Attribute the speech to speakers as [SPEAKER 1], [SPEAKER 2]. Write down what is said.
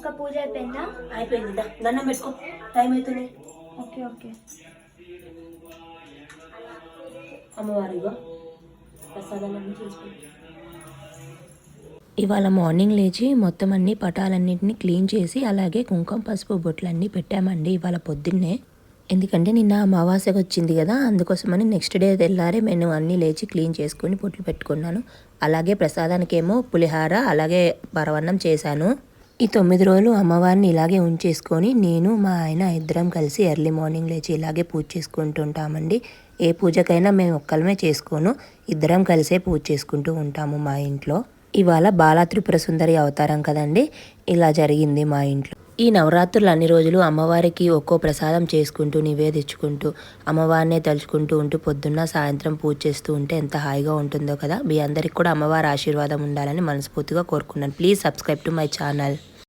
[SPEAKER 1] అక్క పూజ అయిపోయిందా?
[SPEAKER 2] అయిపోయింది. దండం పెట్టుకో, టైం అవుతుంది.
[SPEAKER 1] Okay okay.
[SPEAKER 2] అమ్మవారిగా ప్రసాదాలన్నీ చేసుకుంటాం.
[SPEAKER 3] ఇవాళ మార్నింగ్ లేచి మొత్తం అన్ని పటాలన్నింటినీ క్లీన్ చేసి అలాగే కుంకుమ పసుపు బొట్లన్నీ పెట్టామండి ఇవాళ పొద్దున్నే. ఎందుకంటే నిన్న అమావాస్యకు వచ్చింది కదా, అందుకోసమని నెక్స్ట్ డే తెల్లారే నేను అన్నీ లేచి క్లీన్ చేసుకుని బొట్లు పెట్టుకున్నాను. అలాగే ప్రసాదానికేమో పులిహార అలాగే పరవన్నం చేశాను. ఈ 9 రోజులు అమ్మవారిని ఇలాగే ఉంచేసుకొని నేను మా ఆయన ఇద్దరం కలిసి ఎర్లీ మార్నింగ్ లేచి ఇలాగే పూజ చేసుకుంటుంటామండి. ఏ పూజకైనా మేము ఒక్కలమే చేసుకోను, ఇద్దరం కలిసే పూజ చేసుకుంటూ ఉంటాము మా ఇంట్లో. ఇవాళ బాలా త్రిపుర సుందరి అవతారం కదండి, ఇలా జరిగింది మా ఇంట్లో. ఈ నవరాత్రులు అన్ని రోజులు అమ్మవారికి ఒక్కో ప్రసాదం చేసుకుంటూ నివేదించుకుంటూ అమ్మవారినే తలుచుకుంటూ ఉంటూ పొద్దున్న సాయంత్రం పూజ చేస్తూ ఉంటే ఎంత హాయిగా ఉంటుందో కదా. మీ అందరికి కూడా అమ్మవారి ఆశీర్వాదం ఉండాలని మనస్ఫూర్తిగా కోరుకున్నాను. Please subscribe to my channel.